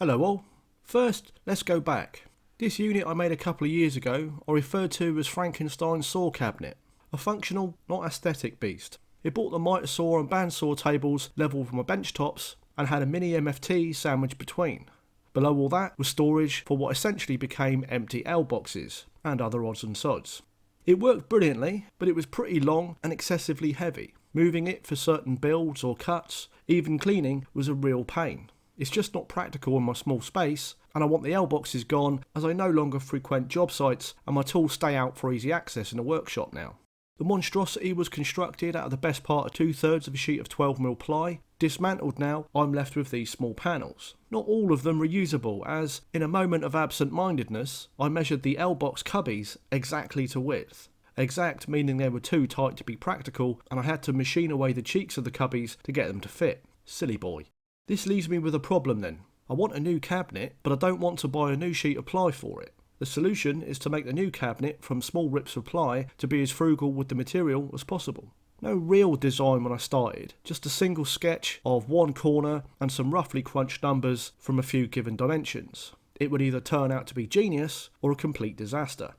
Hello all. First, let's go back. This unit I made a couple of years ago I referred to as Frankenstein's saw cabinet. A functional, not aesthetic beast. It brought the miter saw and bandsaw tables level with my bench tops and had a mini MFT sandwiched between. Below all that was storage for what essentially became empty L boxes and other odds and sods. It worked brilliantly, but it was pretty long and excessively heavy. Moving it for certain builds or cuts, even cleaning, was a real pain. It's just not practical in my small space, and I want the L boxes gone as I no longer frequent job sites and my tools stay out for easy access in a workshop now. The monstrosity was constructed out of the best part of 2/3 of a sheet of 12mm ply. Dismantled now, I'm left with these small panels. Not all of them reusable, as, in a moment of absent-mindedness, I measured the L box cubbies exactly to width. Exact meaning they were too tight to be practical, and I had to machine away the cheeks of the cubbies to get them to fit. Silly boy. This leaves me with a problem then. I want a new cabinet, but I don't want to buy a new sheet of ply for it. The solution is to make the new cabinet from small rips of ply to be as frugal with the material as possible. No real design when I started, just a single sketch of one corner and some roughly crunched numbers from a few given dimensions. It would either turn out to be genius or a complete disaster.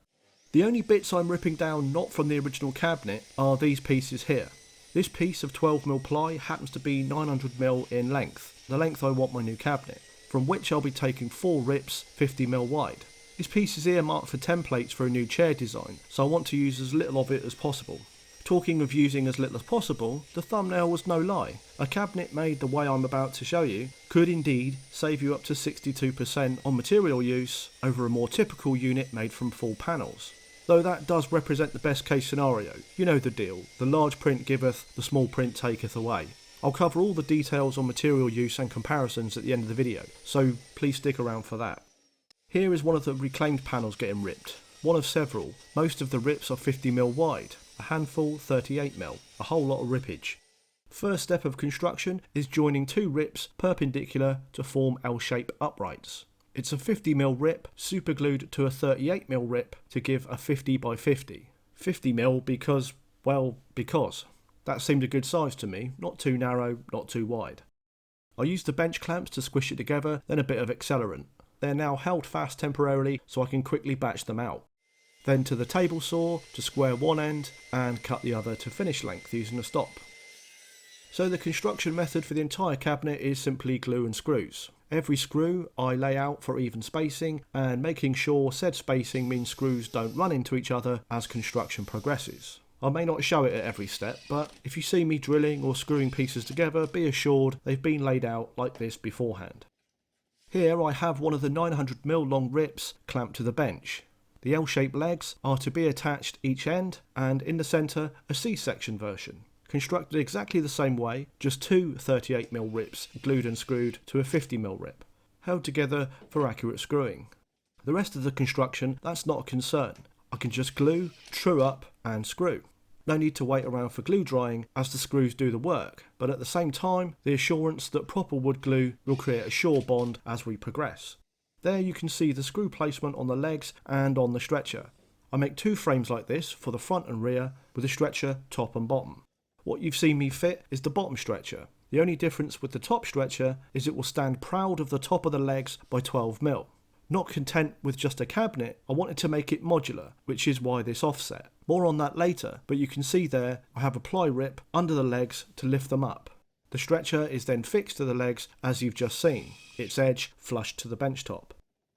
The only bits I'm ripping down not from the original cabinet are these pieces here. This piece of 12mm ply happens to be 900mm in length, the length I want my new cabinet, from which I'll be taking 4 rips 50mm wide. This piece is earmarked for templates for a new chair design, so I want to use as little of it as possible. Talking of using as little as possible, the thumbnail was no lie. A cabinet made the way I'm about to show you could indeed save you up to 62% on material use over a more typical unit made from full panels. Though that does represent the best case scenario. You know the deal, the large print giveth, the small print taketh away. I'll cover all the details on material use and comparisons at the end of the video, so please stick around for that. Here is one of the reclaimed panels getting ripped, one of several. Most of the rips are 50mm wide, a handful 38mm, a whole lot of rippage. First step of construction is joining 2 rips perpendicular to form L-shaped uprights. It's a 50mm rip superglued to a 38mm rip to give a 50x50. 50mm because, well, because. That seemed a good size to me, not too narrow, not too wide. I used the bench clamps to squish it together, then a bit of accelerant. They're now held fast temporarily so I can quickly batch them out. Then to the table saw to square one end and cut the other to finish length using a stop. So the construction method for the entire cabinet is simply glue and screws. Every screw I lay out for even spacing and making sure said spacing means screws don't run into each other as construction progresses. I may not show it at every step, but if you see me drilling or screwing pieces together, be assured they've been laid out like this beforehand. Here I have one of the 900mm long rips clamped to the bench. The L-shaped legs are to be attached each end, and in the centre a C-section version. Constructed exactly the same way, just 2 38mm rips glued and screwed to a 50mm rip, held together for accurate screwing. The rest of the construction, that's not a concern. I can just glue, true up and screw. No need to wait around for glue drying as the screws do the work, but at the same time the assurance that proper wood glue will create a sure bond as we progress. There you can see the screw placement on the legs and on the stretcher. I make 2 frames like this for the front and rear with the stretcher top and bottom. What you've seen me fit is the bottom stretcher. The only difference with the top stretcher is it will stand proud of the top of the legs by 12mm. Not content with just a cabinet, I wanted to make it modular, which is why this offset. More on that later, but you can see there I have a ply rip under the legs to lift them up. The stretcher is then fixed to the legs as you've just seen, its edge flush to the bench top.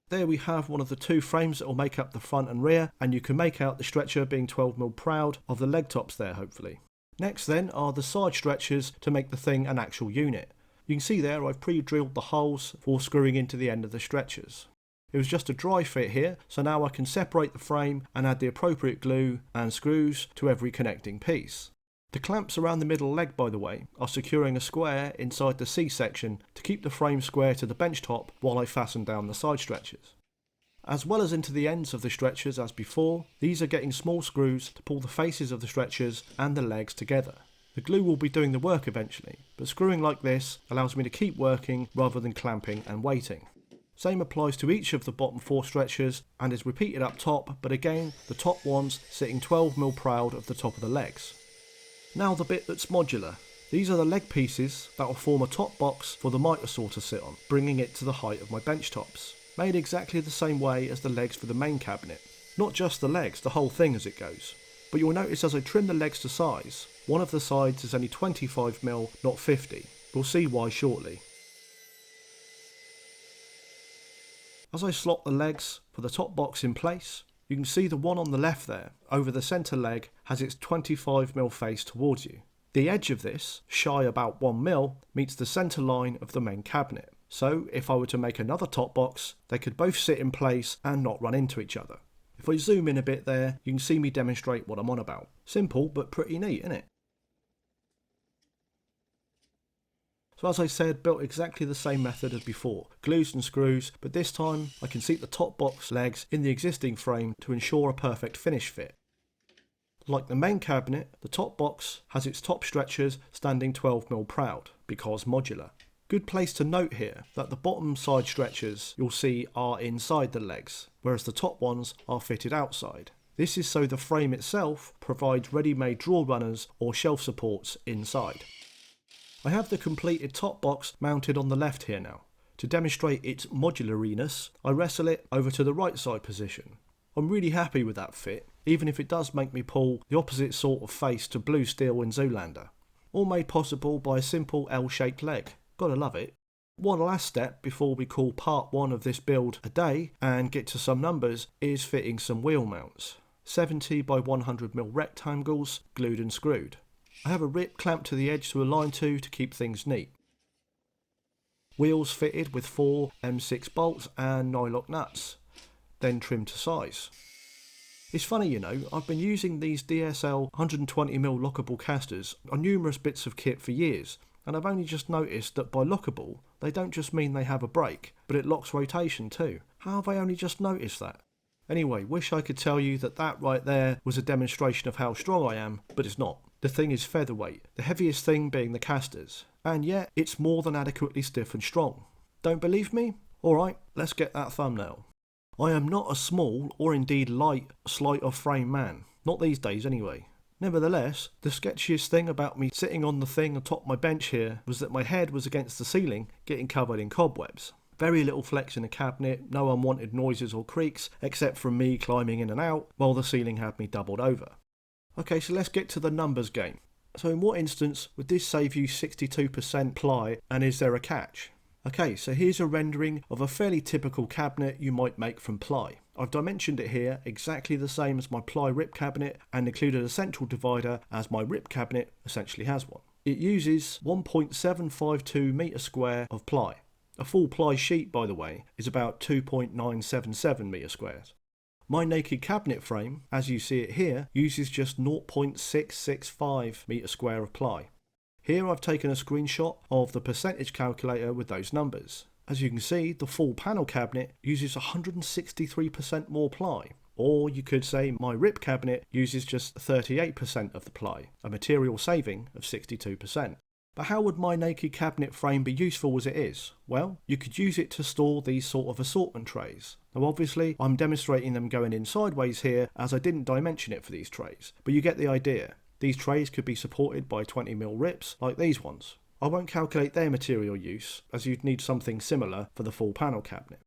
There we have one of the 2 frames that will make up the front and rear, and you can make out the stretcher being 12mm proud of the leg tops there hopefully. Next then are the side stretchers to make the thing an actual unit. You can see there I've pre-drilled the holes for screwing into the end of the stretchers. It was just a dry fit here, so now I can separate the frame and add the appropriate glue and screws to every connecting piece. The clamps around the middle leg, by the way, are securing a square inside the C-section to keep the frame square to the bench top while I fasten down the side stretchers. As well as into the ends of the stretchers as before, these are getting small screws to pull the faces of the stretchers and the legs together. The glue will be doing the work eventually, but screwing like this allows me to keep working rather than clamping and waiting. Same applies to each of the bottom 4 stretchers and is repeated up top, but again the top ones sitting 12mm proud of the top of the legs. Now the bit that's modular. These are the leg pieces that will form a top box for the miter saw to sit on, bringing it to the height of my bench tops. Made exactly the same way as the legs for the main cabinet. Not just the legs, the whole thing as it goes. But you'll notice as I trim the legs to size, one of the sides is only 25mm, not 50. We'll see why shortly. As I slot the legs for the top box in place, you can see the one on the left there, over the centre leg, has its 25mm face towards you. The edge of this, shy about 1mm, meets the centre line of the main cabinet. So if I were to make another top box, they could both sit in place and not run into each other. If I zoom in a bit there, you can see me demonstrate what I'm on about. Simple, but pretty neat, isn't it? So as I said, built exactly the same method as before, glues and screws, but this time I can seat the top box legs in the existing frame to ensure a perfect finish fit. Like the main cabinet, the top box has its top stretchers standing 12mm proud, because modular. Good place to note here that the bottom side stretchers you'll see are inside the legs, whereas the top ones are fitted outside. This is so the frame itself provides ready-made drawer runners or shelf supports inside. I have the completed top box mounted on the left here now. To demonstrate its modulariness, I wrestle it over to the right side position. I'm really happy with that fit, even if it does make me pull the opposite sort of face to blue steel in Zoolander. All made possible by a simple L-shaped leg. Gotta love it. One last step before we call part 1 of this build a day and get to some numbers is fitting some wheel mounts. 70 by 100mm rectangles, glued and screwed. I have a rip clamped to the edge to align to keep things neat. Wheels fitted with 4 M6 bolts and nylock nuts, then trimmed to size. It's funny, you know, I've been using these DSL 120mm lockable casters on numerous bits of kit for years, and I've only just noticed that by lockable, they don't just mean they have a brake, but it locks rotation too. How have I only just noticed that? Anyway, wish I could tell you that that right there was a demonstration of how strong I am, but it's not. The thing is featherweight, the heaviest thing being the casters, and yet it's more than adequately stiff and strong. Don't believe me? Alright, let's get that thumbnail. I am not a small, or indeed light, slight of frame man. Not these days anyway. Nevertheless, the sketchiest thing about me sitting on the thing atop my bench here was that my head was against the ceiling, getting covered in cobwebs. Very little flex in the cabinet, no unwanted noises or creaks, except from me climbing in and out, while the ceiling had me doubled over. Okay, so let's get to the numbers game. So in what instance would this save you 62% ply, and is there a catch? Okay, so here's a rendering of a fairly typical cabinet you might make from ply. I've dimensioned it here exactly the same as my ply rip cabinet and included a central divider as my rip cabinet essentially has one. It uses 1.752 metres square of ply. A full ply sheet, by the way, is about 2.977 metres squares. My naked cabinet frame, as you see it here, uses just 0.665 metres square of ply. Here I've taken a screenshot of the percentage calculator with those numbers. As you can see, the full panel cabinet uses 163% more ply. Or you could say my rip cabinet uses just 38% of the ply, a material saving of 62%. But how would my naked cabinet frame be useful as it is? Well, you could use it to store these sort of assortment trays. Now obviously, I'm demonstrating them going in sideways here as I didn't dimension it for these trays, but you get the idea. These trays could be supported by 20mm rips like these ones. I won't calculate their material use, as you'd need something similar for the full panel cabinet.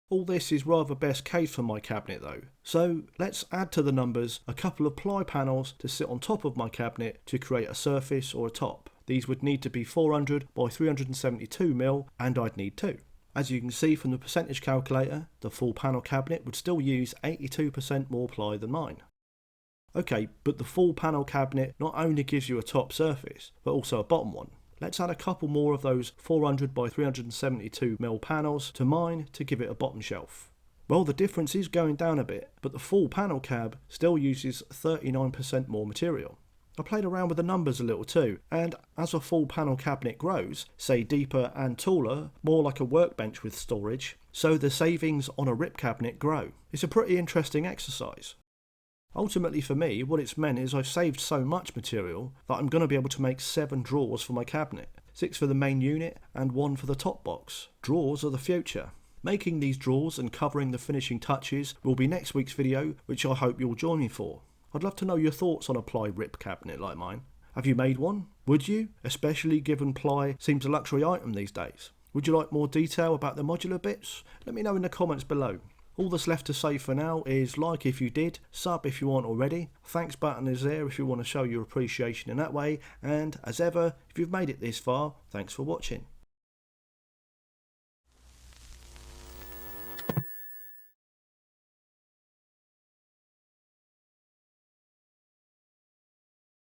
All this is rather best case for my cabinet though, so let's add to the numbers a couple of ply panels to sit on top of my cabinet to create a surface or a top. These would need to be 400 by 372mm, and I'd need 2. As you can see from the percentage calculator, the full panel cabinet would still use 82% more ply than mine. Okay, but the full panel cabinet not only gives you a top surface, but also a bottom one. Let's add a couple more of those 400 by 372mm panels to mine to give it a bottom shelf. Well, the difference is going down a bit, but the full panel cab still uses 39% more material. I played around with the numbers a little too, and as a full panel cabinet grows, say deeper and taller, more like a workbench with storage, so the savings on a rip cabinet grow. It's a pretty interesting exercise. Ultimately for me, what it's meant is I've saved so much material that I'm going to be able to make 7 drawers for my cabinet. 6 for the main unit and 1 for the top box. Drawers are the future. Making these drawers and covering the finishing touches will be next week's video, which I hope you'll join me for. I'd love to know your thoughts on a ply rip cabinet like mine. Have you made one? Would you? Especially given ply seems a luxury item these days. Would you like more detail about the modular bits? Let me know in the comments below. All that's left to say for now is like if you did, sub if you aren't already, thanks button is there if you want to show your appreciation in that way, and as ever, if you've made it this far, thanks for watching.